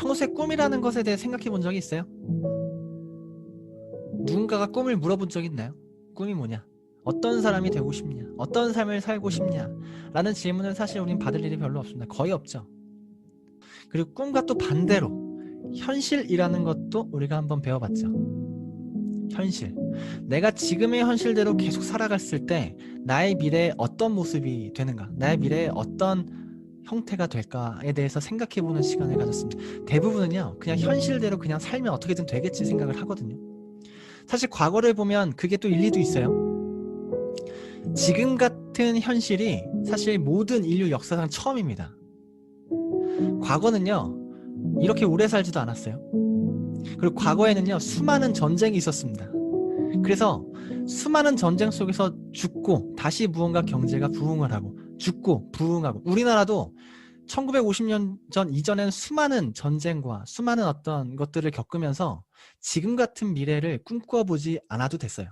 평소에 꿈이라는 것에 대해 생각해 본 적이 있어요? 누군가가 꿈을 물어본 적 있나요? 꿈이 뭐냐? 어떤 사람이 되고 싶냐? 어떤 삶을 살고 싶냐? 라는 질문을 사실 우린 받을 일이 별로 없습니다. 거의 없죠. 그리고 꿈과 또 반대로 현실이라는 것도 우리가 한번 배워봤죠. 현실. 내가 지금의 현실대로 계속 살아갔을 때 나의 미래에 어떤 모습이 되는가? 나의 미래에 어떤 형태가 될까에 대해서 생각해보는 시간을 가졌습니다. 대부분은요, 그냥 현실대로 그냥 살면 어떻게든 되겠지 생각을 하거든요. 사실 과거를 보면 그게 또 일리도 있어요. 지금 같은 현실이 사실 모든 인류 역사상 처음입니다. 과거는요, 이렇게 오래 살지도 않았어요. 그리고 과거에는요, 수많은 전쟁이 있었습니다. 그래서 수많은 전쟁 속에서 죽고 다시 무언가 경제가 부흥을 하고 죽고 부흥하고, 우리나라도 1950년 전 이전에는 수많은 전쟁과 수많은 어떤 것들을 겪으면서 지금 같은 미래를 꿈꿔보지 않아도 됐어요.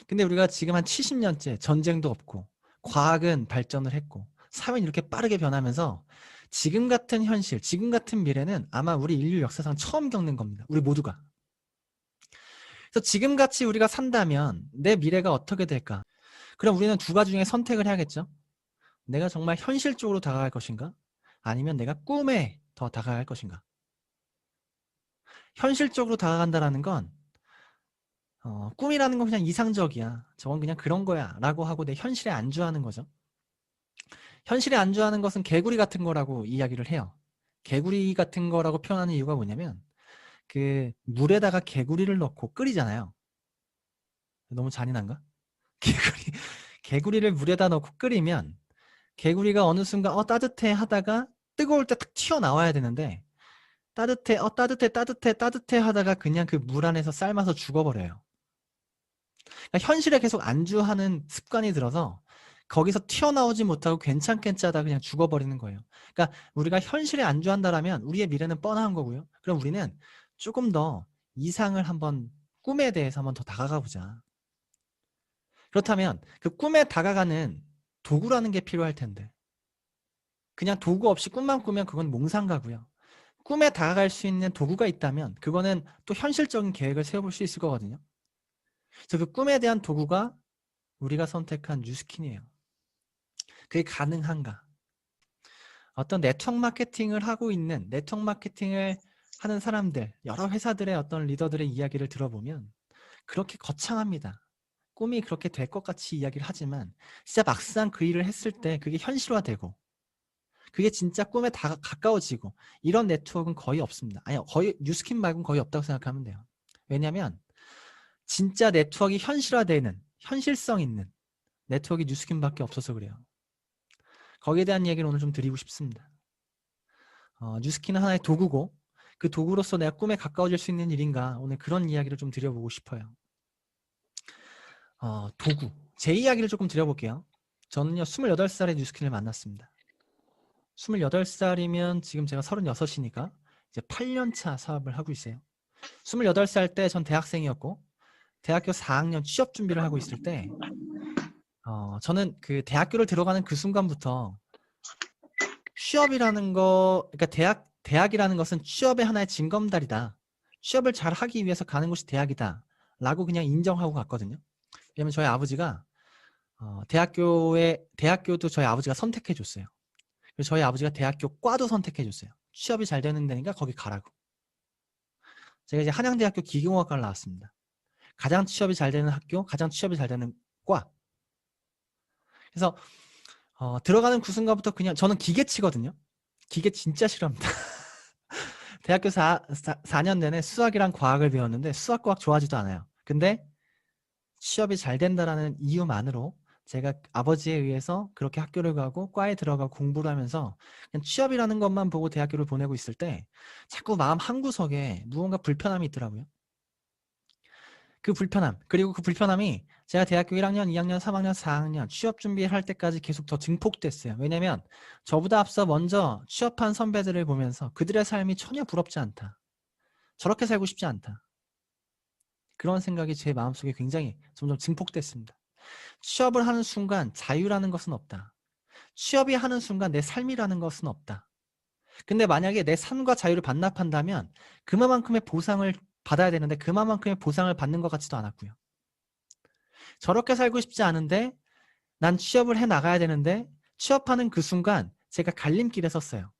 근데 우리가 지금 한 70년째 전쟁도 없고 과학은 발전을 했고 사회는 이렇게 빠르게 변하면서 지금 같은 현실, 지금 같은 미래는 아마 우리 인류 역사상 처음 겪는 겁니다. 우리 모두가. 그래서 지금같이 우리가 산다면 내 미래가 어떻게 될까? 그럼 우리는 두 가지 중에 선택을 해야겠죠? 내가 정말 현실적으로 다가갈 것인가? 아니면 내가 꿈에 더 다가갈 것인가? 현실적으로 다가간다는 건 꿈이라는 건 그냥 이상적이야. 저건 그냥 그런 거야. 라고 하고 내 현실에 안주하는 거죠. 현실에 안주하는 것은 개구리 같은 거라고 이야기를 해요. 개구리 같은 거라고 표현하는 이유가 뭐냐면 그 물에다가 개구리를 넣고 끓이잖아요. 너무 잔인한가? 개구리를 물에다 넣고 끓이면 개구리가 어느 순간 따뜻해 하다가 뜨거울 때 탁 튀어나와야 되는데 따뜻해 하다가 그냥 그 물 안에서 삶아서 죽어버려요. 그러니까 현실에 계속 안주하는 습관이 들어서 거기서 튀어나오지 못하고 괜찮겠지 하다 그냥 죽어버리는 거예요. 그러니까 우리가 현실에 안주한다라면 우리의 미래는 뻔한 거고요. 그럼 우리는 조금 더 이상을 한번, 꿈에 대해서 한번 더 다가가 보자. 그렇다면 그 꿈에 다가가는 도구라는 게 필요할 텐데 그냥 도구 없이 꿈만 꾸면 그건 몽상가고요. 꿈에 다가갈 수 있는 도구가 있다면 그거는 또 현실적인 계획을 세워볼 수 있을 거거든요. 그래서 그 꿈에 대한 도구가 우리가 선택한 뉴스킨이에요. 그게 가능한가? 어떤 네트워크 마케팅을 하고 있는, 네트워크 마케팅을 하는 사람들, 여러 회사들의 어떤 리더들의 이야기를 들어보면 그렇게 거창합니다. 꿈이 그렇게 될 것 같이 이야기를 하지만 진짜 막상 그 일을 했을 때 그게 현실화되고 그게 진짜 꿈에 다 가까워지고 이런 네트워크는 거의 없습니다. 아니요, 거의 뉴스킨 말고는 거의 없다고 생각하면 돼요. 왜냐하면 진짜 네트워크가 현실화되는, 현실성 있는 네트워크가 뉴스킨밖에 없어서 그래요. 거기에 대한 얘기를 오늘 좀 드리고 싶습니다. 뉴스킨은 하나의 도구고 그 도구로서 내가 꿈에 가까워질 수 있는 일인가, 오늘 그런 이야기를 좀 드려보고 싶어요. 도구, 제 이야기를 조금 드려볼게요. 저는요 28살에 뉴스킨을 만났습니다. 28살이면 지금 제가 36이니까 이제 8년차 사업을 하고 있어요. 28살 때 전 대학생이었고 대학교 4학년 취업 준비를 하고 있을 때 저는 그 대학교를 들어가는 그 순간부터 취업이라는 거, 그러니까 대학이라는 것은 취업의 하나의 징검다리다. 취업을 잘 하기 위해서 가는 곳이 대학이다. 라고 그냥 인정하고 갔거든요. 왜냐면 저희 아버지가 대학교도 저희 아버지가 선택해 줬어요. 그래서 저희 아버지가 대학교 과도 선택해 줬어요. 취업이 잘 되는 데니까 거기 가라고. 제가 이제 한양대학교 기계공학과를 나왔습니다. 가장 취업이 잘 되는 학교, 가장 취업이 잘 되는 과. 그래서 들어가는 그 순간부터 그냥 저는 기계치거든요. 기계 진짜 싫어합니다. 대학교 4년 내내 수학이랑 과학을 배웠는데 수학, 과학 좋아하지도 않아요. 근데 취업이 잘 된다라는 이유만으로 제가 아버지에 의해서 그렇게 학교를 가고 과에 들어가고 공부를 하면서 그냥 취업이라는 것만 보고 대학교를 보내고 있을 때 자꾸 마음 한구석에 무언가 불편함이 있더라고요. 그 불편함, 그리고 그 불편함이 제가 대학교 1학년, 2학년, 3학년, 4학년 취업 준비를 할 때까지 계속 더 증폭됐어요. 왜냐면 저보다 앞서 먼저 취업한 선배들을 보면서 그들의 삶이 전혀 부럽지 않다. 저렇게 살고 싶지 않다. 그런 생각이 제 마음속에 굉장히 점점 증폭됐습니다. 취업을 하는 순간 자유라는 것은 없다. 취업이 하는 순간 내 삶이라는 것은 없다. 근데 만약에 내 삶과 자유를 반납한다면 그만큼의 보상을 받아야 되는데 그만큼의 보상을 받는 것 같지도 않았고요. 저렇게 살고 싶지 않은데 난 취업을 해 나가야 되는데 취업하는 그 순간 제가 갈림길에 섰어요.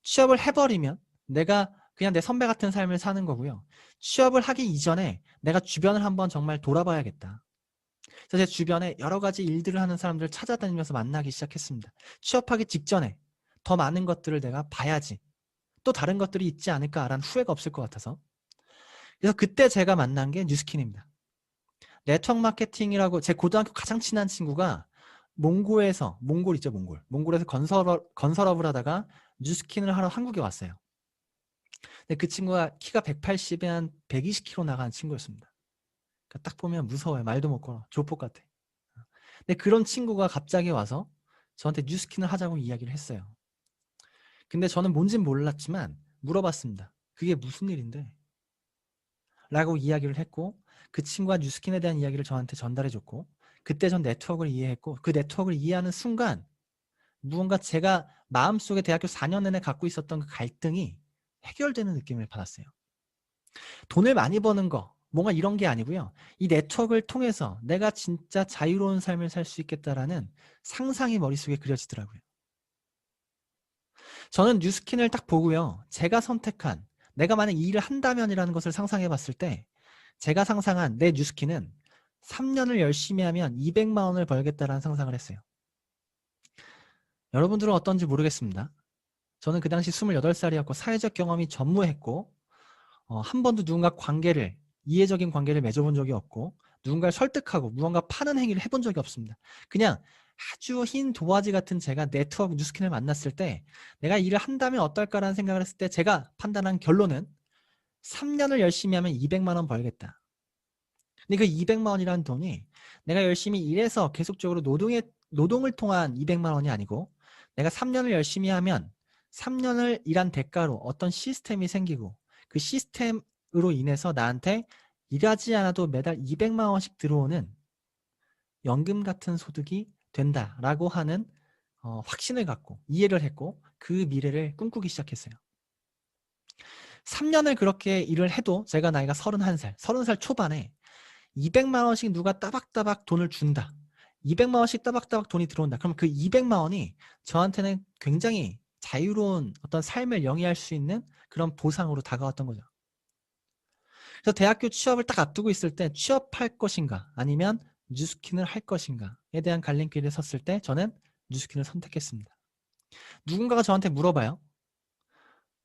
취업을 해버리면 내가 그냥 내 선배 같은 삶을 사는 거고요. 취업을 하기 이전에 내가 주변을 한번 정말 돌아봐야겠다. 그래서 제 주변에 여러 가지 일들을 하는 사람들을 찾아다니면서 만나기 시작했습니다. 취업하기 직전에 더 많은 것들을 내가 봐야지. 또 다른 것들이 있지 않을까라는 후회가 없을 것 같아서. 그래서 그때 제가 만난 게 뉴스킨입니다. 네트워크 마케팅이라고 제 고등학교 가장 친한 친구가 몽골 있죠, 몽골에서 건설업을 하다가 뉴스킨을 하러 한국에 왔어요. 근데 그 친구가 키가 180에 한 120kg 나가는 친구였습니다. 그러니까 딱 보면 무서워요. 말도 못 걸어. 조폭 같아. 근데 그런 친구가 갑자기 와서 저한테 뉴스킨을 하자고 이야기를 했어요. 근데 저는 뭔진 몰랐지만 물어봤습니다. 그게 무슨 일인데? 라고 이야기를 했고 그 친구가 뉴스킨에 대한 이야기를 저한테 전달해줬고 그때 전 네트워크를 이해했고 그 네트워크를 이해하는 순간 무언가 제가 마음속에 대학교 4년 내내 갖고 있었던 그 갈등이 해결되는 느낌을 받았어요. 돈을 많이 버는 거 뭔가 이런 게 아니고요. 이 네트워크를 통해서 내가 진짜 자유로운 삶을 살 수 있겠다라는 상상이 머릿속에 그려지더라고요. 저는 뉴스킨을 딱 보고요. 제가 선택한 내가 만약 이 일을 한다면이라는 것을 상상해 봤을 때 제가 상상한 내 뉴스킨은 3년을 열심히 하면 200만 원을 벌겠다라는 상상을 했어요. 여러분들은 어떤지 모르겠습니다. 저는 그 당시 28살이었고 사회적 경험이 전무했고 한 번도 이해적인 관계를 맺어본 적이 없고 누군가를 설득하고 무언가 파는 행위를 해본 적이 없습니다. 그냥 아주 흰 도화지 같은 제가 네트워크 뉴스킨을 만났을 때 내가 일을 한다면 어떨까라는 생각을 했을 때 제가 판단한 결론은 3년을 열심히 하면 200만 원 벌겠다. 근데 그 200만 원이라는 돈이 내가 열심히 일해서 계속적으로 노동을 통한 200만 원이 아니고 내가 3년을 열심히 하면 3년을 일한 대가로 어떤 시스템이 생기고 그 시스템으로 인해서 나한테 일하지 않아도 매달 200만 원씩 들어오는 연금 같은 소득이 된다라고 하는 확신을 갖고 이해를 했고 그 미래를 꿈꾸기 시작했어요. 3년을 그렇게 일을 해도 제가 나이가 30살 초반에 200만 원씩 누가 따박따박 돈을 준다. 200만 원씩 따박따박 돈이 들어온다. 그럼 그 200만 원이 저한테는 굉장히 자유로운 어떤 삶을 영위할 수 있는 그런 보상으로 다가왔던 거죠. 그래서 대학교 취업을 딱 앞두고 있을 때 취업할 것인가 아니면 뉴스킨을 할 것인가에 대한 갈림길에 섰을 때 저는 뉴스킨을 선택했습니다. 누군가가 저한테 물어봐요.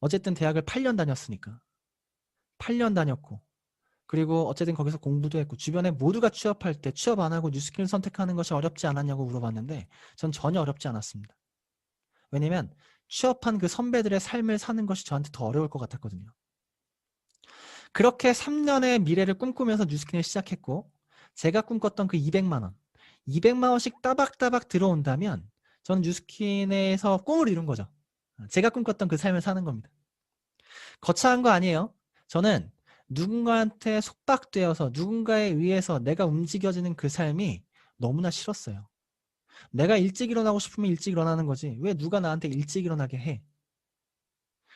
어쨌든 대학을 8년 다녔으니까. 8년 다녔고 그리고 어쨌든 거기서 공부도 했고 주변에 모두가 취업할 때 취업 안 하고 뉴스킬을 선택하는 것이 어렵지 않았냐고 물어봤는데 전 전혀 어렵지 않았습니다. 왜냐면 취업한 그 선배들의 삶을 사는 것이 저한테 더 어려울 것 같았거든요. 그렇게 3년의 미래를 꿈꾸면서 뉴스킨을 시작했고 제가 꿈꿨던 그 200만 원 200만 원씩 따박따박 들어온다면 저는 뉴스킨에서 꿈을 이룬 거죠. 제가 꿈꿨던 그 삶을 사는 겁니다. 거창한 거 아니에요. 저는 누군가한테 속박되어서 누군가에 의해서 내가 움직여지는 그 삶이 너무나 싫었어요. 내가 일찍 일어나고 싶으면 일찍 일어나는 거지. 왜 누가 나한테 일찍 일어나게 해?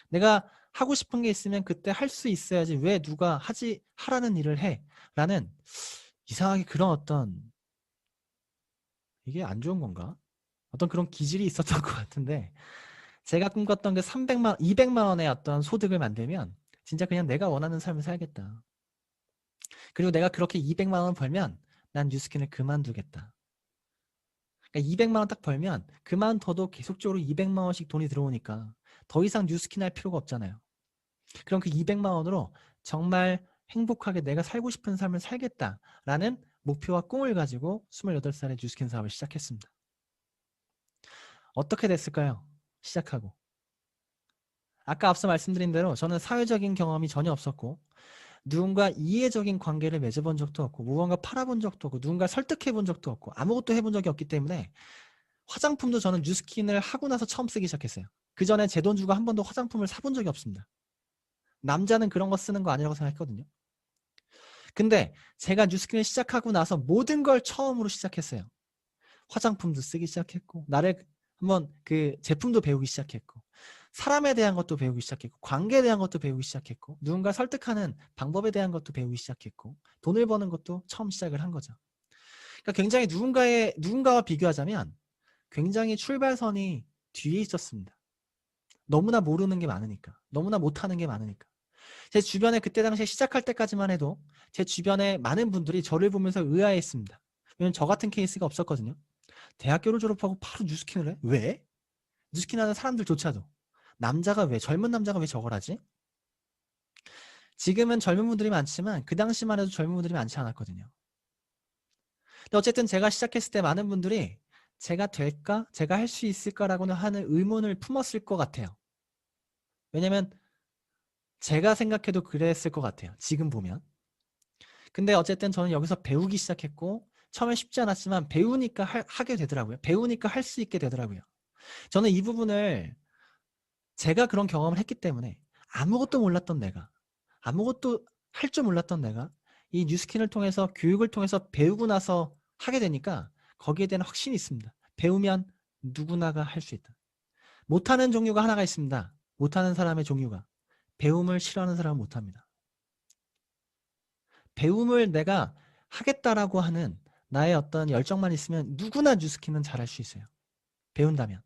내가 하고 싶은 게 있으면 그때 할 수 있어야지. 왜 누가 하라는 일을 해? 라는 이상하게 그런 어떤 이게 안 좋은 건가? 어떤 그런 기질이 있었던 것 같은데 제가 꿈꿨던 그 200만 원의 어떤 소득을 만들면 진짜 그냥 내가 원하는 삶을 살겠다. 그리고 내가 그렇게 200만 원 벌면 난 뉴스킨을 그만두겠다. 그러니까 200만 원 딱 벌면 그만둬도 계속적으로 200만 원씩 돈이 들어오니까 더 이상 뉴스킨 할 필요가 없잖아요. 그럼 그 200만 원으로 정말 행복하게 내가 살고 싶은 삶을 살겠다라는 목표와 꿈을 가지고 28살에 뉴스킨 사업을 시작했습니다. 어떻게 됐을까요? 시작하고. 아까 앞서 말씀드린 대로 저는 사회적인 경험이 전혀 없었고 누군가 이해적인 관계를 맺어본 적도 없고 무언가 팔아본 적도 없고 누군가 설득해본 적도 없고 아무것도 해본 적이 없기 때문에 화장품도 저는 뉴스킨을 하고 나서 처음 쓰기 시작했어요. 그 전에 제 돈 주고 한 번도 화장품을 사본 적이 없습니다. 남자는 그런 거 쓰는 거 아니라고 생각했거든요. 근데 제가 뉴스킨을 시작하고 나서 모든 걸 처음으로 시작했어요. 화장품도 쓰기 시작했고 나를 한번 그 제품도 배우기 시작했고 사람에 대한 것도 배우기 시작했고, 관계에 대한 것도 배우기 시작했고, 누군가 설득하는 방법에 대한 것도 배우기 시작했고, 돈을 버는 것도 처음 시작을 한 거죠. 그러니까 굉장히 누군가와 비교하자면 굉장히 출발선이 뒤에 있었습니다. 너무나 모르는 게 많으니까. 너무나 못하는 게 많으니까. 제 주변에 그때 당시에 시작할 때까지만 해도 제 주변에 많은 분들이 저를 보면서 의아해했습니다. 왜냐면 저 같은 케이스가 없었거든요. 대학교를 졸업하고 바로 뉴스킨을 해? 왜? 뉴스킨 하는 사람들조차도. 남자가 왜, 젊은 남자가 왜 저걸 하지? 지금은 젊은 분들이 많지만 그 당시만 해도 젊은 분들이 많지 않았거든요. 근데 어쨌든 제가 시작했을 때 많은 분들이 제가 될까? 제가 할 수 있을까라고는 하는 의문을 품었을 것 같아요. 왜냐면 제가 생각해도 그랬을 것 같아요. 지금 보면. 근데 어쨌든 저는 여기서 배우기 시작했고 처음에 쉽지 않았지만 배우니까 하게 되더라고요. 배우니까 할 수 있게 되더라고요. 저는 이 부분을 제가 그런 경험을 했기 때문에 아무것도 몰랐던 내가, 아무것도 할 줄 몰랐던 내가 이 뉴스킨을 통해서 교육을 통해서 배우고 나서 하게 되니까 거기에 대한 확신이 있습니다. 배우면 누구나가 할 수 있다. 못하는 종류가 하나가 있습니다. 못하는 사람의 종류가. 배움을 싫어하는 사람은 못합니다. 배움을 내가 하겠다라고 하는 나의 어떤 열정만 있으면 누구나 뉴스킨은 잘할 수 있어요. 배운다면.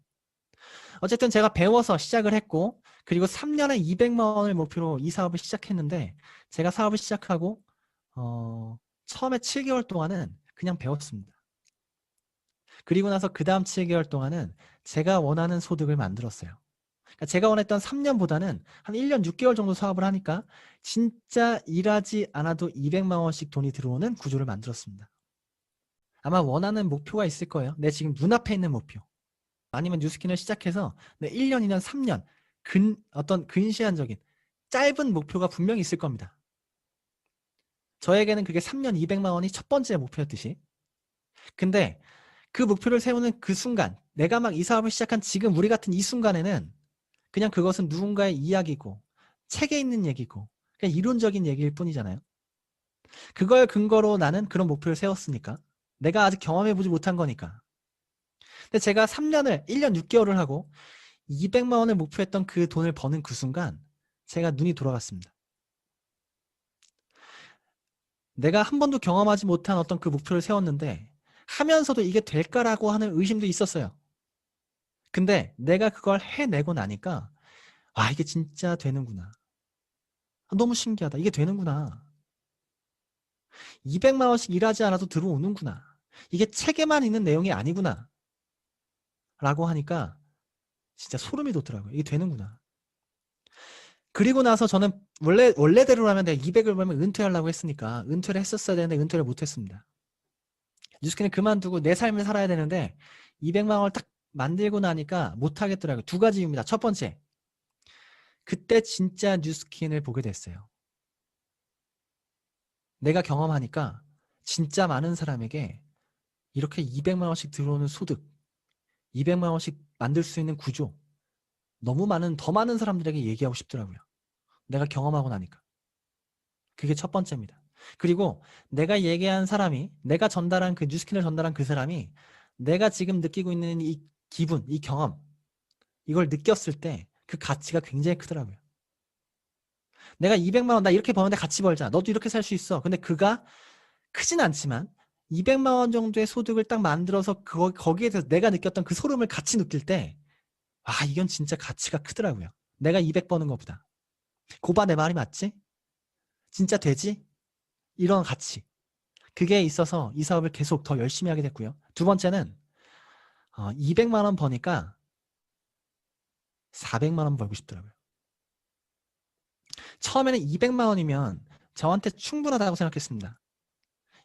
어쨌든 제가 배워서 시작을 했고 그리고 3년에 200만 원을 목표로 이 사업을 시작했는데 제가 사업을 시작하고 처음에 7개월 동안은 그냥 배웠습니다. 그리고 나서 그 다음 7개월 동안은 제가 원하는 소득을 만들었어요. 그러니까 제가 원했던 3년보다는 한 1년 6개월 정도 사업을 하니까 진짜 일하지 않아도 200만 원씩 돈이 들어오는 구조를 만들었습니다. 아마 원하는 목표가 있을 거예요. 내 지금 눈앞에 있는 목표. 아니면 뉴스킨을 시작해서 내 1년, 2년, 3년 어떤 근시안적인 짧은 목표가 분명히 있을 겁니다. 저에게는 그게 3년 200만 원이 첫 번째 목표였듯이. 근데 그 목표를 세우는 그 순간, 내가 막 이 사업을 시작한 지금 우리 같은 이 순간에는 그냥 그것은 누군가의 이야기고 책에 있는 얘기고 그냥 이론적인 얘기일 뿐이잖아요. 그걸 근거로 나는 그런 목표를 세웠으니까. 내가 아직 경험해보지 못한 거니까. 근데 제가 3년을 1년 6개월을 하고 200만 원을 목표했던 그 돈을 버는 그 순간 제가 눈이 돌아갔습니다. 내가 한 번도 경험하지 못한 어떤 그 목표를 세웠는데 하면서도 이게 될까라고 하는 의심도 있었어요. 근데 내가 그걸 해내고 나니까 와, 이게 진짜 되는구나. 너무 신기하다. 이게 되는구나. 200만 원씩 일하지 않아도 들어오는구나. 이게 책에만 있는 내용이 아니구나. 라고 하니까 진짜 소름이 돋더라고요. 이게 되는구나. 그리고 나서 저는 원래대로라면 내가 200을 벌면 은퇴하려고 했으니까 은퇴를 했었어야 되는데 은퇴를 못했습니다. 뉴스킨을 그만두고 내 삶을 살아야 되는데 200만 원을 딱 만들고 나니까 못하겠더라고요. 두 가지 이유입니다. 첫 번째, 그때 진짜 뉴스킨을 보게 됐어요. 내가 경험하니까 진짜 많은 사람에게 이렇게 200만 원씩 들어오는 소득, 200만 원씩 만들 수 있는 구조, 더 많은 사람들에게 얘기하고 싶더라고요. 내가 경험하고 나니까. 그게 첫 번째입니다. 그리고 내가 얘기한 사람이, 내가 전달한 그 뉴스킨을 전달한 그 사람이 내가 지금 느끼고 있는 이 기분, 이 경험, 이걸 느꼈을 때 그 가치가 굉장히 크더라고요. 내가 200만 원, 나 이렇게 버는데 같이 벌자. 너도 이렇게 살 수 있어. 근데 그가 크진 않지만 200만 원 정도의 소득을 딱 만들어서 거기에 대해서 내가 느꼈던 그 소름을 같이 느낄 때, 아, 이건 진짜 가치가 크더라고요. 내가 200 버는 것보다. 고바 내 말이 맞지? 진짜 되지? 이런 가치. 그게 있어서 이 사업을 계속 더 열심히 하게 됐고요. 두 번째는 200만 원 버니까 400만 원 벌고 싶더라고요. 처음에는 200만 원이면 저한테 충분하다고 생각했습니다.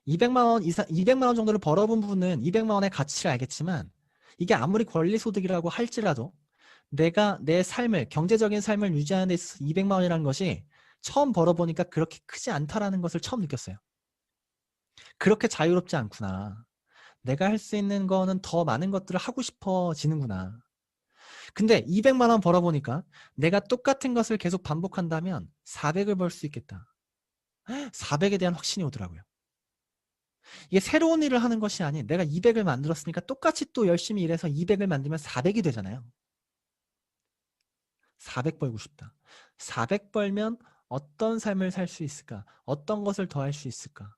200만 원 이상, 200만 원 정도를 벌어본 분은 200만 원의 가치를 알겠지만 이게 아무리 권리소득이라고 할지라도 내가 내 삶을, 경제적인 삶을 유지하는 데 있어서 200만 원이라는 것이 처음 벌어보니까 그렇게 크지 않다라는 것을 처음 느꼈어요. 그렇게 자유롭지 않구나. 내가 할 수 있는 거는 더 많은 것들을 하고 싶어지는구나. 근데 200만 원 벌어보니까 내가 똑같은 것을 계속 반복한다면 400을 벌 수 있겠다. 400에 대한 확신이 오더라고요. 이게 새로운 일을 하는 것이 아닌 내가 200을 만들었으니까 똑같이 또 열심히 일해서 200을 만들면 400이 되잖아요. 400 벌고 싶다. 400 벌면 어떤 삶을 살 수 있을까? 어떤 것을 더 할 수 있을까?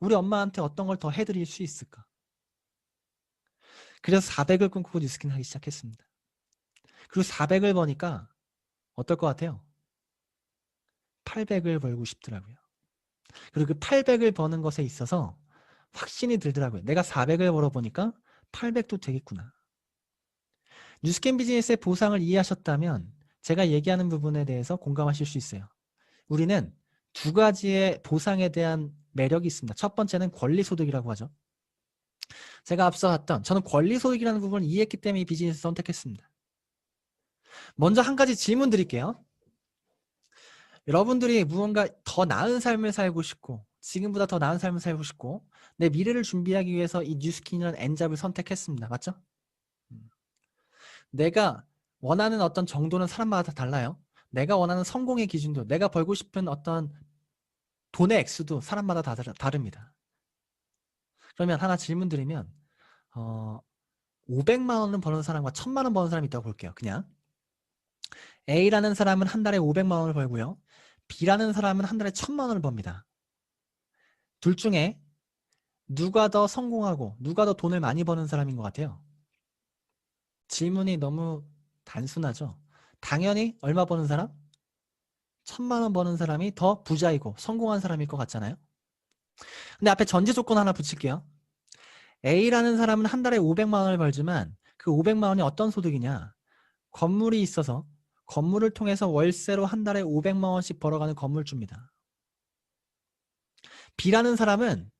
우리 엄마한테 어떤 걸 더 해드릴 수 있을까? 그래서 400을 꿈꾸고 뉴스킨 하기 시작했습니다. 그리고 400을 버니까 어떨 것 같아요? 800을 벌고 싶더라고요. 그리고 그 800을 버는 것에 있어서 확신이 들더라고요. 내가 400을 벌어보니까 800도 되겠구나. 뉴스캔 비즈니스의 보상을 이해하셨다면 제가 얘기하는 부분에 대해서 공감하실 수 있어요. 우리는 두 가지의 보상에 대한 매력이 있습니다. 첫 번째는 권리소득이라고 하죠. 제가 앞서 갔던 저는 권리소득이라는 부분을 이해했기 때문에 이 비즈니스를 선택했습니다. 먼저 한 가지 질문 드릴게요. 여러분들이 무언가 더 나은 삶을 살고 싶고 지금보다 더 나은 삶을 살고 싶고 내 미래를 준비하기 위해서 이 뉴스킨이라는 N잡을 선택했습니다. 맞죠? 내가 원하는 어떤 정도는 사람마다 다 달라요. 내가 원하는 성공의 기준도 내가 벌고 싶은 어떤 돈의 액수도 사람마다 다 다릅니다. 그러면 하나 질문 드리면 500만 원을 버는 사람과 1000만 원 버는 사람이 있다고 볼게요. 그냥 A라는 사람은 한 달에 500만 원을 벌고요. B라는 사람은 한 달에 1000만 원을 법니다. 둘 중에 누가 더 성공하고 누가 더 돈을 많이 버는 사람인 것 같아요? 질문이 너무 단순하죠. 당연히 얼마 버는 사람? 1000만 원 버는 사람이 더 부자이고 성공한 사람일 것 같잖아요. 근데 앞에 전제 조건 하나 붙일게요. A라는 사람은 한 달에 500만 원을 벌지만 그 500만 원이 어떤 소득이냐? 건물이 있어서 건물을 통해서 월세로 한 달에 500만 원씩 벌어가는 건물주입니다. B라는 사람은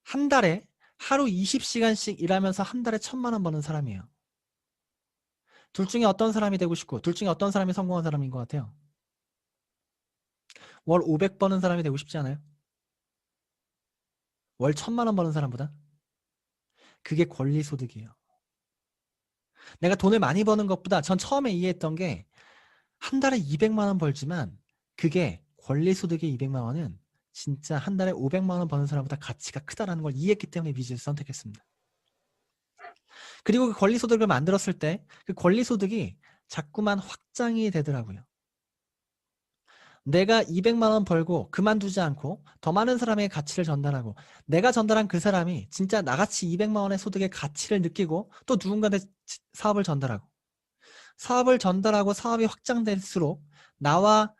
한 달에 하루 20시간씩 일하면서 한 달에 1000만 원 버는 사람이에요. 둘 중에 어떤 사람이 되고 싶고 둘 중에 어떤 사람이 성공한 사람인 것 같아요? 월 500 버는 사람이 되고 싶지 않아요? 월 1000만 원 버는 사람보다? 그게 권리소득이에요. 내가 돈을 많이 버는 것보다 전 처음에 이해했던 게 한 달에 200만 원 벌지만 그게 권리소득의 200만 원은 진짜 한 달에 500만 원 버는 사람보다 가치가 크다라는 걸 이해했기 때문에 비즈니스를 선택했습니다. 그리고 그 권리소득을 만들었을 때 그 권리소득이 자꾸만 확장이 되더라고요. 내가 200만 원 벌고 그만두지 않고 더 많은 사람에게 가치를 전달하고 내가 전달한 그 사람이 진짜 나같이 200만 원의 소득의 가치를 느끼고 또 누군가한테 사업을 전달하고 사업이 확장될수록 나와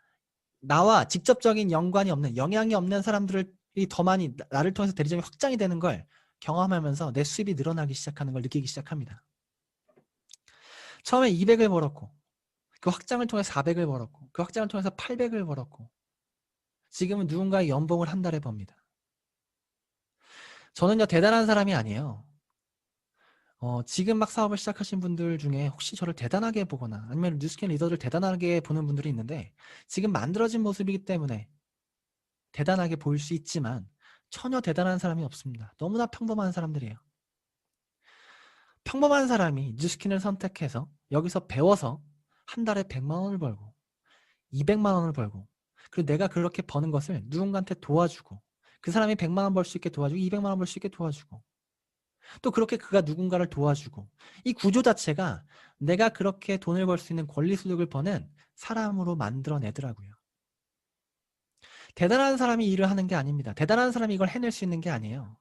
직접적인 연관이 없는 영향이 없는 사람들이 더 많이 나를 통해서 대리점이 확장이 되는 걸 경험하면서 내 수입이 늘어나기 시작하는 걸 느끼기 시작합니다. 처음에 200을 벌었고 그 확장을 통해 400을 벌었고 그 확장을 통해서 800을 벌었고 지금은 누군가의 연봉을 한 달에 법니다. 저는요 대단한 사람이 아니에요. 지금 막 사업을 시작하신 분들 중에 혹시 저를 대단하게 보거나 아니면 뉴스캔 리더를 대단하게 보는 분들이 있는데 지금 만들어진 모습이기 때문에 대단하게 보일 수 있지만 전혀 대단한 사람이 없습니다. 너무나 평범한 사람들이에요. 평범한 사람이 뉴스킨을 선택해서 여기서 배워서 한 달에 100만 원을 벌고 200만 원을 벌고 그리고 내가 그렇게 버는 것을 누군가한테 도와주고 그 사람이 100만 원 벌 수 있게 도와주고 200만 원 벌 수 있게 도와주고 또 그렇게 그가 누군가를 도와주고 이 구조 자체가 내가 그렇게 돈을 벌 수 있는 권리소득을 버는 사람으로 만들어내더라고요. 대단한 사람이 일을 하는 게 아닙니다. 대단한 사람이 이걸 해낼 수 있는 게 아니에요.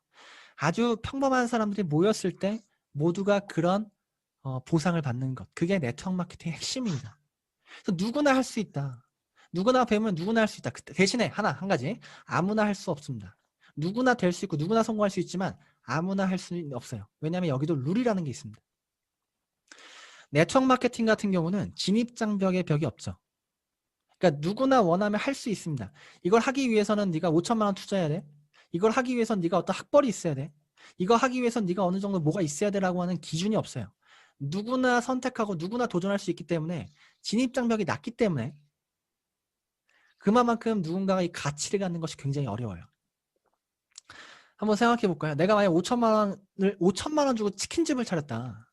아주 평범한 사람들이 모였을 때 모두가 그런 보상을 받는 것. 그게 네트워크 마케팅의 핵심입니다. 그래서 누구나 할 수 있다. 누구나 배우면 누구나 할 수 있다. 대신에 한 가지 아무나 할 수 없습니다. 누구나 될 수 있고 누구나 성공할 수 있지만 아무나 할 수는 없어요. 왜냐하면 여기도 룰이라는 게 있습니다. 네트워크 마케팅 같은 경우는 진입장벽의 벽이 없죠. 그러니까 누구나 원하면 할 수 있습니다. 이걸 하기 위해서는 네가 5천만 원 투자해야 돼. 이걸 하기 위해서는 네가 어떤 학벌이 있어야 돼. 이거 하기 위해서는 네가 어느 정도 뭐가 있어야 되라고 하는 기준이 없어요. 누구나 선택하고 누구나 도전할 수 있기 때문에 진입장벽이 낮기 때문에 그만큼 누군가가 이 가치를 갖는 것이 굉장히 어려워요. 한번 생각해 볼까요? 내가 만약 5천만 원 주고 치킨집을 차렸다.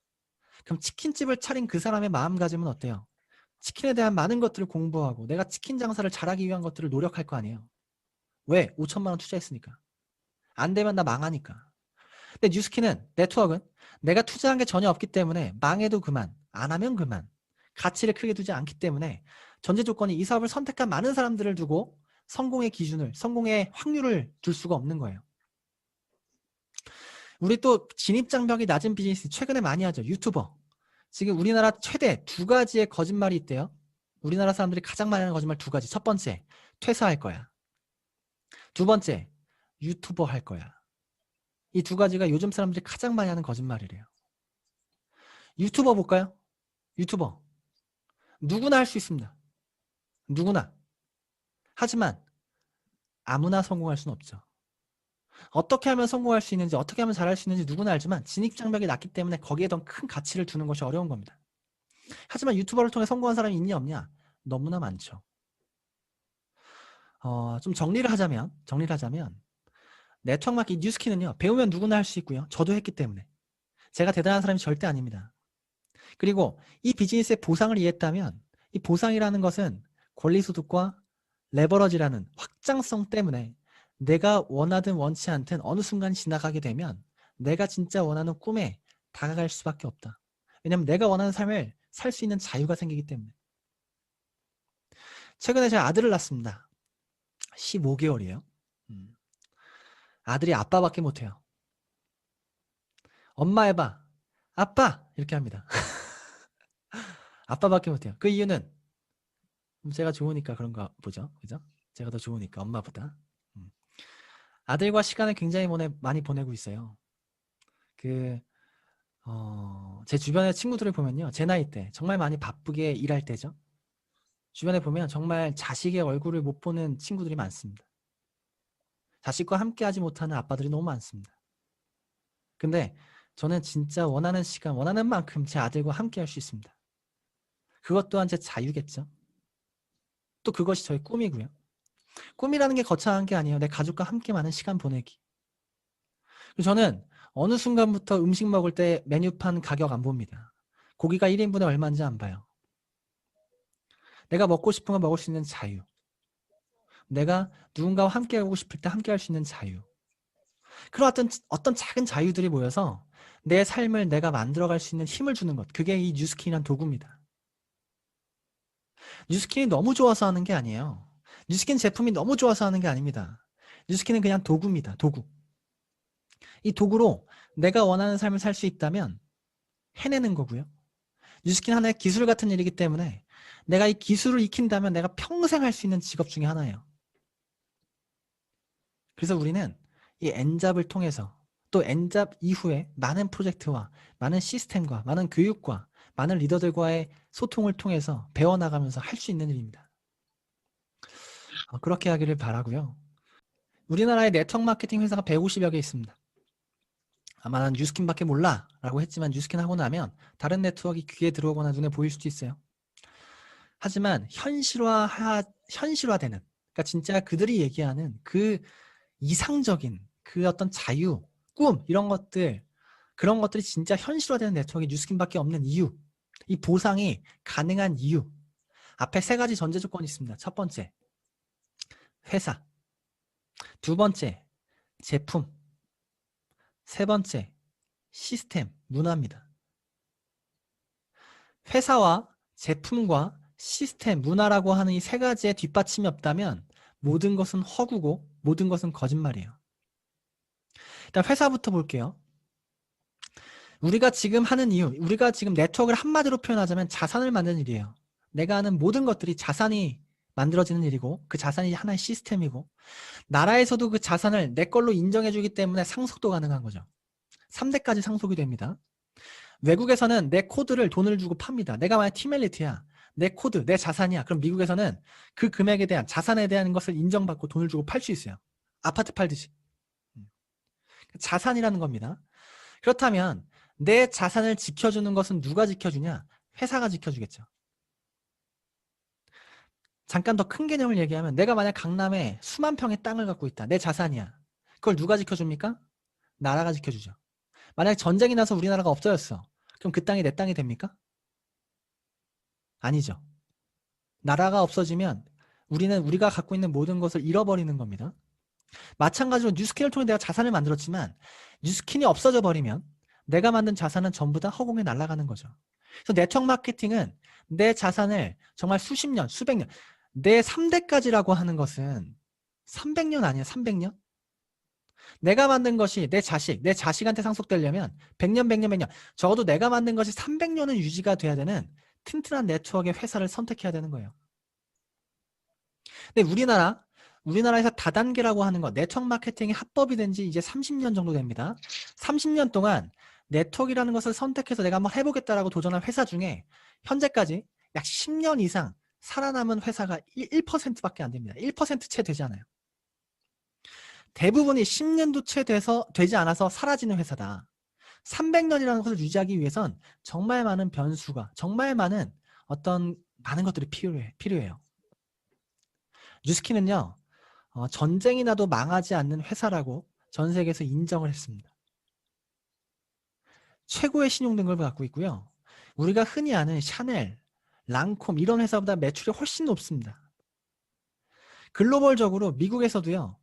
그럼 치킨집을 차린 그 사람의 마음가짐은 어때요? 치킨에 대한 많은 것들을 공부하고 내가 치킨 장사를 잘하기 위한 것들을 노력할 거 아니에요. 왜? 5천만 원 투자했으니까. 안 되면 나 망하니까. 근데 뉴스킨은 네트워크는 내가 투자한 게 전혀 없기 때문에 망해도 그만, 안 하면 그만. 가치를 크게 두지 않기 때문에 전제 조건이 이 사업을 선택한 많은 사람들을 두고 성공의 기준을, 성공의 확률을 둘 수가 없는 거예요. 우리 또 진입장벽이 낮은 비즈니스 최근에 많이 하죠. 유튜버. 지금 우리나라 최대 2가지의 거짓말이 있대요. 우리나라 사람들이 가장 많이 하는 거짓말 2가지. 첫 번째, 퇴사할 거야. 두 번째, 유튜버 할 거야. 이 2가지가 요즘 사람들이 가장 많이 하는 거짓말이래요. 유튜버 볼까요? 유튜버. 누구나 할 수 있습니다. 누구나. 하지만 아무나 성공할 수는 없죠. 어떻게 하면 성공할 수 있는지, 어떻게 하면 잘할 수 있는지 누구나 알지만 진입장벽이 낮기 때문에 거기에 더 큰 가치를 두는 것이 어려운 겁니다. 하지만 유튜버를 통해 성공한 사람이 있냐 없냐? 너무나 많죠. 좀 정리를 하자면 네트워크 마케팅 뉴스키는요, 배우면 누구나 할 수 있고요. 저도 했기 때문에. 제가 대단한 사람이 절대 아닙니다. 그리고 이 비즈니스의 보상을 이해했다면 이 보상이라는 것은 권리소득과 레버러지라는 확장성 때문에 내가 원하든 원치 않든 어느 순간 지나가게 되면 내가 진짜 원하는 꿈에 다가갈 수밖에 없다. 왜냐하면 내가 원하는 삶을 살 수 있는 자유가 생기기 때문에. 최근에 제가 아들을 낳았습니다. 15개월이에요. 아들이 아빠밖에 못해요. 엄마 해봐. 아빠! 이렇게 합니다. 아빠밖에 못해요. 그 이유는 제가 좋으니까 그런가 보죠. 그죠? 제가 더 좋으니까 엄마보다. 아들과 시간을 굉장히 많이 보내고 있어요. 제 주변의 친구들을 보면요. 제 나이 때 정말 많이 바쁘게 일할 때죠. 주변에 보면 정말 자식의 얼굴을 못 보는 친구들이 많습니다. 자식과 함께 하지 못하는 아빠들이 너무 많습니다. 근데 저는 진짜 원하는 시간, 원하는 만큼 제 아들과 함께 할 수 있습니다. 그것 또한 제 자유겠죠. 또 그것이 저의 꿈이고요. 꿈이라는 게 거창한 게 아니에요. 내 가족과 함께 많은 시간 보내기. 저는 어느 순간부터 음식 먹을 때 메뉴판 가격 안 봅니다. 고기가 1인분에 얼마인지 안 봐요. 내가 먹고 싶은 거 먹을 수 있는 자유. 내가 누군가와 함께 하고 싶을 때 함께 할 수 있는 자유. 그런 어떤 작은 자유들이 모여서 내 삶을 내가 만들어갈 수 있는 힘을 주는 것. 그게 이 뉴스킨이란 도구입니다. 뉴스킨이 너무 좋아서 하는 게 아니에요. 뉴스킨 제품이 너무 좋아서 하는 게 아닙니다. 뉴스킨은 그냥 도구입니다. 도구. 이 도구로 내가 원하는 삶을 살 수 있다면 해내는 거고요. 뉴스킨 하나의 기술 같은 일이기 때문에 내가 이 기술을 익힌다면 내가 평생 할 수 있는 직업 중에 하나예요. 그래서 우리는 이 엔잡을 통해서 또 엔잡 이후에 많은 프로젝트와 많은 시스템과 많은 교육과 많은 리더들과의 소통을 통해서 배워나가면서 할 수 있는 일입니다. 그렇게 하기를 바라고요. 우리나라의 네트워크 마케팅 회사가 150여 개 있습니다. 아마 난 뉴스킨밖에 몰라 라고 했지만 뉴스킨 하고 나면 다른 네트워크가 귀에 들어오거나 눈에 보일 수도 있어요. 하지만 현실화되는, 그러니까 진짜 그들이 얘기하는 그 이상적인 그 어떤 자유, 꿈 이런 것들, 그런 것들이 진짜 현실화되는 네트워크에 뉴스킨밖에 없는 이유, 이 보상이 가능한 이유, 앞에 3가지 전제 조건이 있습니다. 첫 번째, 회사. 두 번째, 제품. 세 번째, 시스템, 문화입니다. 회사와 제품과 시스템, 문화라고 하는 이 3가지의 뒷받침이 없다면 모든 것은 허구고 모든 것은 거짓말이에요. 일단 회사부터 볼게요. 우리가 지금 하는 이유, 우리가 지금 네트워크를 한마디로 표현하자면 자산을 만드는 일이에요. 내가 하는 모든 것들이 자산이 만들어지는 일이고 그 자산이 하나의 시스템이고 나라에서도 그 자산을 내 걸로 인정해주기 때문에 상속도 가능한 거죠. 3대까지 상속이 됩니다. 외국에서는 내 코드를 돈을 주고 팝니다. 내가 만약 티멜리트야. 내 코드, 내 자산이야. 그럼 미국에서는 그 금액에 대한 자산에 대한 것을 인정받고 돈을 주고 팔 수 있어요. 아파트 팔듯이. 자산이라는 겁니다. 그렇다면 내 자산을 지켜주는 것은 누가 지켜주냐? 회사가 지켜주겠죠. 잠깐 더 큰 개념을 얘기하면 내가 만약 강남에 수만 평의 땅을 갖고 있다. 내 자산이야. 그걸 누가 지켜줍니까? 나라가 지켜주죠. 만약 전쟁이 나서 우리나라가 없어졌어. 그럼 그 땅이 내 땅이 됩니까? 아니죠. 나라가 없어지면 우리가 갖고 있는 모든 것을 잃어버리는 겁니다. 마찬가지로 뉴스킨을 통해 내가 자산을 만들었지만 뉴스킨이 없어져 버리면 내가 만든 자산은 전부 다 허공에 날아가는 거죠. 그래서 네트워크 마케팅은 내 자산을 정말 수십 년, 수백 년, 내 3대까지라고 하는 것은 300년 아니야, 300년? 내가 만든 것이 내 자식한테 상속되려면 100년, 100년, 100년. 적어도 내가 만든 것이 300년은 유지가 돼야 되는 튼튼한 네트워크의 회사를 선택해야 되는 거예요. 근데 우리나라에서 다단계라고 하는 것, 네트워크 마케팅이 합법이 된 지 이제 30년 정도 됩니다. 30년 동안 네트워크라는 것을 선택해서 내가 한번 해보겠다라고 도전한 회사 중에 현재까지 약 10년 이상 살아남은 회사가 1%밖에 안 됩니다. 1%채 되지 않아요. 대부분이 10년도 채 되지 않아서 사라지는 회사다. 300년이라는 것을 유지하기 위해선 정말 많은 변수가, 정말 많은 많은 것들이 필요해요. 뉴스키는요, 전쟁이 나도 망하지 않는 회사라고 전 세계에서 인정을 했습니다. 최고의 신용 등급을 갖고 있고요. 우리가 흔히 아는 샤넬, 랑콤 이런 회사보다 매출이 훨씬 높습니다. 글로벌적으로 미국에서도요.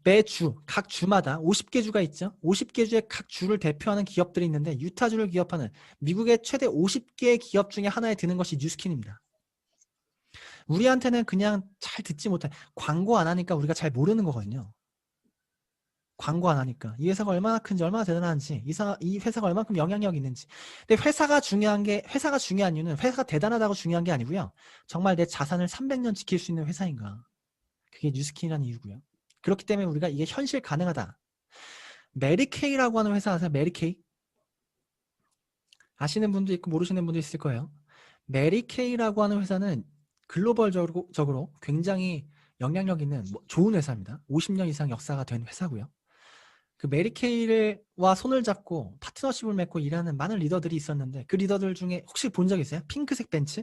매주 각 주마다 50개 주가 있죠. 50개 주의 각 주를 대표하는 기업들이 있는데 유타주를 기업하는 미국의 최대 50개의 기업 중에 하나에 드는 것이 뉴스킨입니다. 우리한테는 그냥 잘 듣지 못해. 광고 안 하니까 우리가 잘 모르는 거거든요. 광고 안 하니까 이 회사가 얼마나 큰지 얼마나 대단한지 이 회사가 얼만큼 영향력이 있는지. 근데 회사가 중요한 이유는 회사가 대단하다고 중요한 게 아니고요. 정말 내 자산을 300년 지킬 수 있는 회사인가. 그게 뉴스킨이라는 이유고요. 그렇기 때문에 우리가 이게 현실 가능하다. 메리케이라고 하는 회사 아세요? 메리케이? 아시는 분도 있고 모르시는 분도 있을 거예요. 메리케이라고 하는 회사는 글로벌적으로 굉장히 영향력 있는 좋은 회사입니다. 50년 이상 역사가 된 회사고요. 그 메리케이와 손을 잡고 파트너십을 맺고 일하는 많은 리더들이 있었는데 그 리더들 중에 혹시 본 적 있어요? 핑크색 벤츠?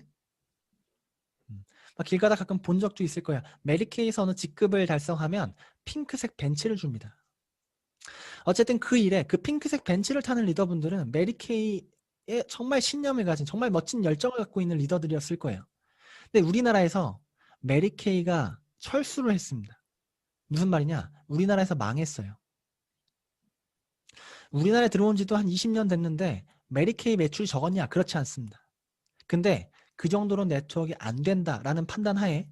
길 가다 가끔 본 적도 있을 거야. 메리케이에서 어느 직급을 달성하면 핑크색 벤츠를 줍니다. 어쨌든 그 일에 그 핑크색 벤츠를 타는 리더분들은 메리케이에 정말 신념을 가진 정말 멋진 열정을 갖고 있는 리더들이었을 거예요. 근데 우리나라에서 메리케이가 철수를 했습니다. 무슨 말이냐? 우리나라에서 망했어요. 우리나라에 들어온 지도 한 20년 됐는데 메리케이 매출이 적었냐? 그렇지 않습니다. 근데 그 정도로 네트워크가 안 된다라는 판단 하에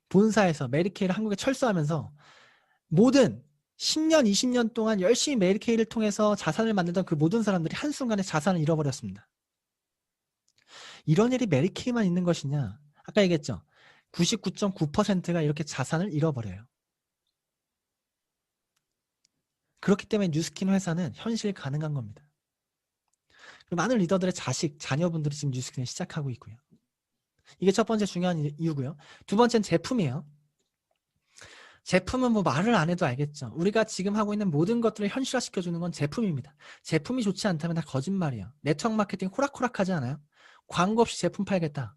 본사에서 메리케이를 한국에 철수하면서 모든 10년, 20년 동안 열심히 메리케이를 통해서 자산을 만들던 그 모든 사람들이 한순간에 자산을 잃어버렸습니다. 이런 일이 메리케이만 있는 것이냐? 아까 얘기했죠. 99.9%가 이렇게 자산을 잃어버려요. 그렇기 때문에 뉴스킨 회사는 현실 가능한 겁니다. 많은 리더들의 자녀분들이 지금 뉴스킨을 시작하고 있고요. 이게 첫 번째 중요한 이유고요. 두 번째는 제품이에요. 제품은 뭐 말을 안 해도 알겠죠. 우리가 지금 하고 있는 모든 것들을 현실화시켜주는 건 제품입니다. 제품이 좋지 않다면 다 거짓말이에요. 네트워크 마케팅 호락호락하지 않아요? 광고 없이 제품 팔겠다.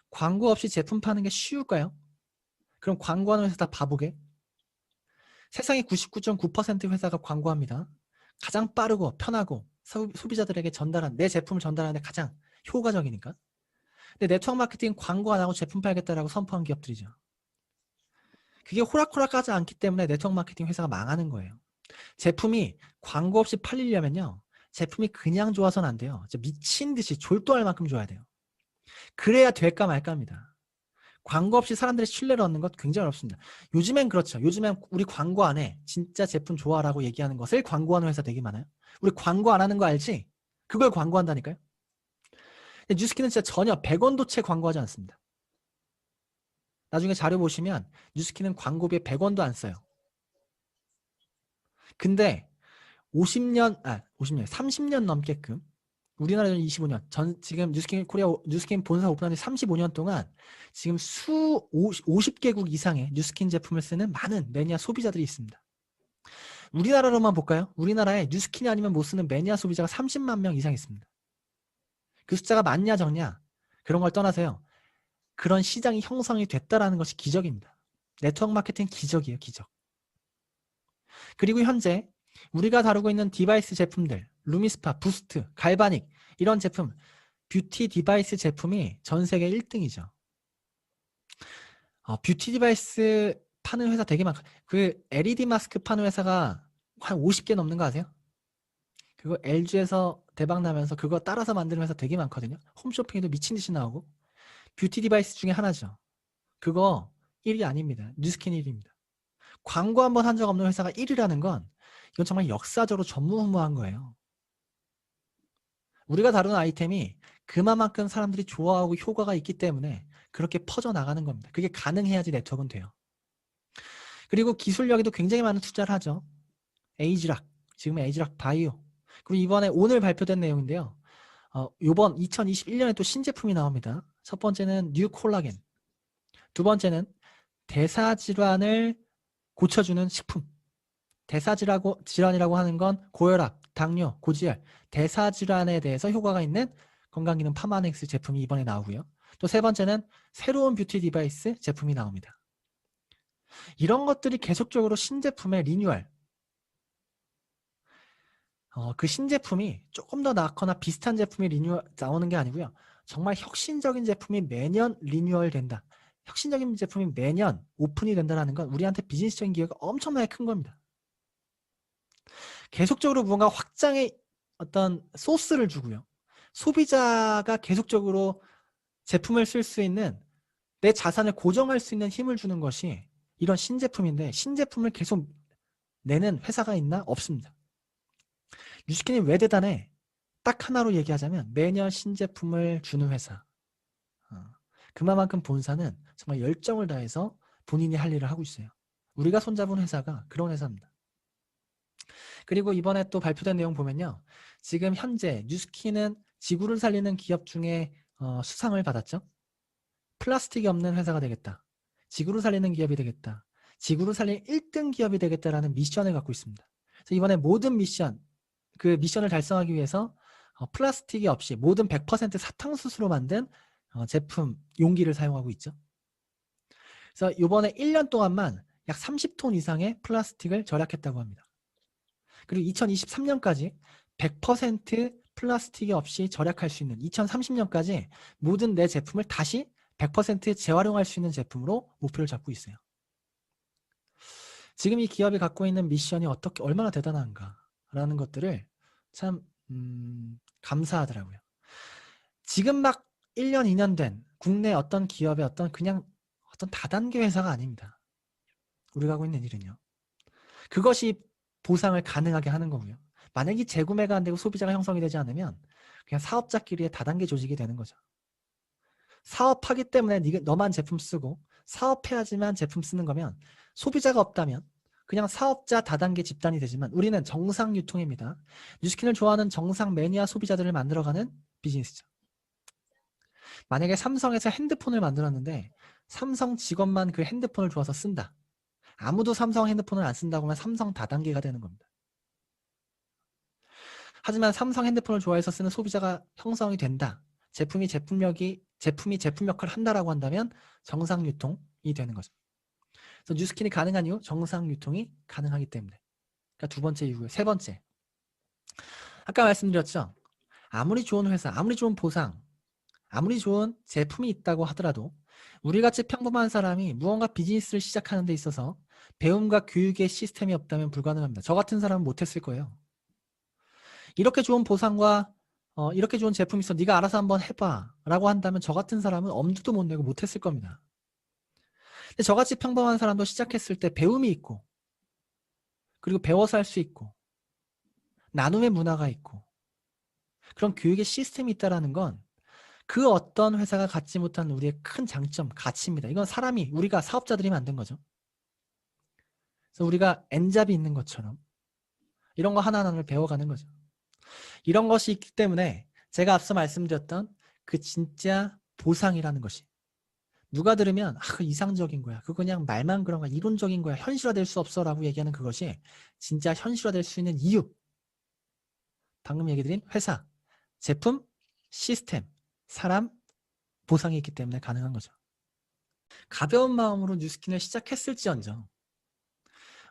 광고 없이 제품 파는 게 쉬울까요? 그럼 광고하는 회사 다 바보게? 세상의 99.9% 회사가 광고합니다. 가장 빠르고 편하고 소비자들에게 내 제품을 전달하는 데 가장 효과적이니까. 근데 네트워크 마케팅 광고 안 하고 제품 팔겠다라고 선포한 기업들이죠. 그게 호락호락하지 않기 때문에 네트워크 마케팅 회사가 망하는 거예요. 제품이 광고 없이 팔리려면요. 제품이 그냥 좋아서는 안 돼요. 미친 듯이 졸도할 만큼 좋아야 돼요. 그래야 될까 말까 합니다. 광고 없이 사람들의 신뢰를 얻는 것 굉장히 어렵습니다. 요즘엔 그렇죠. 요즘엔 우리 광고 안 해. 진짜 제품 좋아라고 얘기하는 것을 광고하는 회사 되게 많아요. 우리 광고 안 하는 거 알지? 그걸 광고한다니까요. 뉴스키는 진짜 전혀 100원도 채 광고하지 않습니다. 나중에 자료 보시면 뉴스키는 광고비에 100원도 안 써요. 근데 30년 넘게끔 우리나라에는 25년 지금 뉴스킨 본사 오픈한 지 35년 동안 지금 50개국 이상의 뉴스킨 제품을 쓰는 많은 매니아 소비자들이 있습니다. 우리나라로만 볼까요? 우리나라에 뉴스킨이 아니면 못 쓰는 매니아 소비자가 30만 명 이상 있습니다. 그 숫자가 많냐 적냐 그런 걸 떠나서요. 그런 시장이 형성이 됐다라는 것이 기적입니다. 네트워크 마케팅 기적이에요. 기적. 그리고 현재 우리가 다루고 있는 디바이스 제품들 루미스파, 부스트, 갈바닉 이런 제품 뷰티 디바이스 제품이 전 세계 1등이죠. 뷰티 디바이스 파는 회사 되게 많고 그 LED 마스크 파는 회사가 한 50개 넘는 거 아세요? 그거 LG에서 대박 나면서 그거 따라서 만드는 회사 되게 많거든요. 홈쇼핑에도 미친 듯이 나오고 뷰티 디바이스 중에 하나죠. 그거 1위 아닙니다. 뉴스킨 1위입니다. 광고 한 번 한 적 없는 회사가 1위라는 건 이건 정말 역사적으로 전무후무한 거예요. 우리가 다루는 아이템이 그만큼 사람들이 좋아하고 효과가 있기 때문에 그렇게 퍼져나가는 겁니다. 그게 가능해야지 네트워크는 돼요. 그리고 기술력에도 굉장히 많은 투자를 하죠. 에이즈락, 지금 에이즈락 바이오. 그리고 이번에 오늘 발표된 내용인데요. 이번 2021년에 또 신제품이 나옵니다. 첫 번째는 뉴 콜라겐. 두 번째는 대사질환을 고쳐주는 식품. 대사질환이라고 하는 건 고혈압, 당뇨, 고지혈, 대사질환에 대해서 효과가 있는 건강기능 파마넥스 제품이 이번에 나오고요. 또 세 번째는 새로운 뷰티 디바이스 제품이 나옵니다. 이런 것들이 계속적으로 신제품의 리뉴얼, 그 신제품이 조금 더 나거나 비슷한 제품이 리뉴얼 나오는 게 아니고요. 정말 혁신적인 제품이 매년 리뉴얼 된다. 혁신적인 제품이 매년 오픈이 된다는 건 우리한테 비즈니스적인 기회가 엄청나게 큰 겁니다. 계속적으로 무언가 확장의 어떤 소스를 주고요. 소비자가 계속적으로 제품을 쓸 수 있는 내 자산을 고정할 수 있는 힘을 주는 것이 이런 신제품인데 신제품을 계속 내는 회사가 있나? 없습니다. 뉴스킨이 왜 대단해? 딱 하나로 얘기하자면 매년 신제품을 주는 회사. 그만큼 본사는 정말 열정을 다해서 본인이 할 일을 하고 있어요. 우리가 손잡은 회사가 그런 회사입니다. 그리고 이번에 또 발표된 내용 보면요. 지금 현재 뉴스킨은 지구를 살리는 기업 중에 수상을 받았죠. 플라스틱이 없는 회사가 되겠다. 지구를 살리는 기업이 되겠다. 지구를 살리는 1등 기업이 되겠다라는 미션을 갖고 있습니다. 그래서 이번에 모든 미션, 그 미션을 달성하기 위해서 플라스틱이 없이 모든 100% 사탕수수로 만든 제품, 용기를 사용하고 있죠. 그래서 이번에 1년 동안만 약 30톤 이상의 플라스틱을 절약했다고 합니다. 그리고 2023년까지 100% 플라스틱이 없이 절약할 수 있는 2030년까지 모든 내 제품을 다시 100% 재활용할 수 있는 제품으로 목표를 잡고 있어요. 지금 이 기업이 갖고 있는 미션이 얼마나 대단한가라는 것들을 참 감사하더라고요. 지금 막 1년, 2년 된 국내 어떤 기업의 어떤 다단계 회사가 아닙니다. 우리가 하고 있는 일은요. 그것이 보상을 가능하게 하는 거고요. 만약에 재구매가 안 되고 소비자가 형성이 되지 않으면 그냥 사업자끼리의 다단계 조직이 되는 거죠. 사업하기 때문에 너만 제품 쓰고 사업해야지만 제품 쓰는 거면 소비자가 없다면 그냥 사업자 다단계 집단이 되지만 우리는 정상 유통입니다. 뉴스킨을 좋아하는 정상 매니아 소비자들을 만들어가는 비즈니스죠. 만약에 삼성에서 핸드폰을 만들었는데 삼성 직원만 그 핸드폰을 좋아서 쓴다. 아무도 삼성 핸드폰을 안 쓴다고 하면 삼성 다단계가 되는 겁니다. 하지만 삼성 핸드폰을 좋아해서 쓰는 소비자가 형성이 된다. 제품이 제품 역할을 한다라고 한다면 정상 유통이 되는 거죠. 그래서 뉴스킨이 가능한 이유 정상 유통이 가능하기 때문에. 그러니까 두 번째 이유고요. 세 번째. 아까 말씀드렸죠. 아무리 좋은 회사, 아무리 좋은 보상, 아무리 좋은 제품이 있다고 하더라도 우리같이 평범한 사람이 무언가 비즈니스를 시작하는 데 있어서 배움과 교육의 시스템이 없다면 불가능합니다. 저 같은 사람은 못했을 거예요. 이렇게 좋은 보상과 이렇게 좋은 제품이 있어 네가 알아서 한번 해봐 라고 한다면 저 같은 사람은 엄두도 못 내고 못했을 겁니다. 근데 저같이 평범한 사람도 시작했을 때 배움이 있고 그리고 배워서 할 수 있고 나눔의 문화가 있고 그런 교육의 시스템이 있다는 건 그 어떤 회사가 갖지 못한 우리의 큰 장점, 가치입니다. 이건 우리가 사업자들이 만든 거죠. 그래서 우리가 N잡이 있는 것처럼 이런 거 하나하나를 배워가는 거죠. 이런 것이 있기 때문에 제가 앞서 말씀드렸던 그 진짜 보상이라는 것이 누가 들으면 이상적인 거야. 그거 그냥 말만 그런 거야. 이론적인 거야. 현실화될 수 없어 라고 얘기하는 그것이 진짜 현실화될 수 있는 이유. 방금 얘기 드린 회사, 제품, 시스템, 사람, 보상이 있기 때문에 가능한 거죠. 가벼운 마음으로 뉴스킨을 시작했을지언정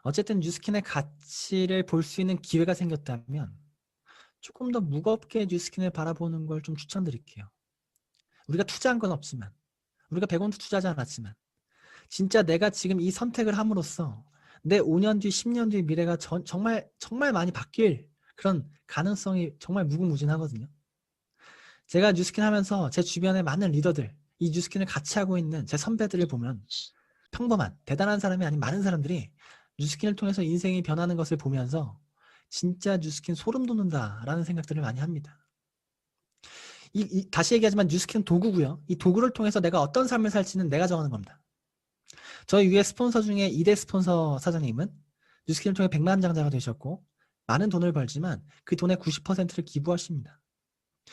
어쨌든 뉴스킨의 가치를 볼 수 있는 기회가 생겼다면 조금 더 무겁게 뉴스킨을 바라보는 걸 좀 추천드릴게요. 우리가 투자한 건 없지만 우리가 100원도 투자하지 않았지만 진짜 내가 지금 이 선택을 함으로써 내 5년 뒤, 10년 뒤 미래가 정말 많이 바뀔 그런 가능성이 정말 무궁무진하거든요. 제가 뉴스킨 하면서 제 주변에 많은 리더들, 이 뉴스킨을 같이 하고 있는 제 선배들을 보면 평범한 대단한 사람이 아닌 많은 사람들이 뉴스킨을 통해서 인생이 변하는 것을 보면서 진짜 뉴스킨 소름 돋는다라는 생각들을 많이 합니다. 다시 얘기하지만 뉴스킨은 도구고요. 이 도구를 통해서 내가 어떤 삶을 살지는 내가 정하는 겁니다. 저희 위에 스폰서 중에 2대 스폰서 사장님은 뉴스킨을 통해 100만 장자가 되셨고 많은 돈을 벌지만 그 돈의 90%를 기부하십니다.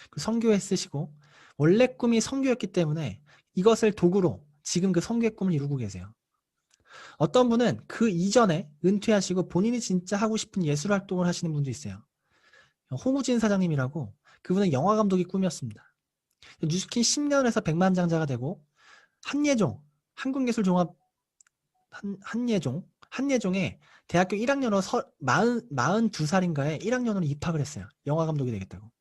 그 선교에 쓰시고 원래 꿈이 선교였기 때문에 이것을 도구로 지금 그 선교의 꿈을 이루고 계세요. 어떤 분은 그 이전에 은퇴하시고 본인이 진짜 하고 싶은 예술 활동을 하시는 분도 있어요. 홍우진 사장님이라고, 그분은 영화 감독이 꿈이었습니다. 뉴스킨 10년에서 100만 장자가 되고 한예종, 한국예술종합 한예종에 대학교 1학년으로 42살인가에 1학년으로 입학을 했어요. 영화 감독이 되겠다고.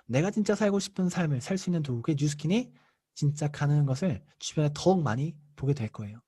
내가 진짜 살고 싶은 삶을 살 수 있는 도구의 뉴스킨이 진짜 가능한 것을 주변에 더욱 많이 보게 될 거예요.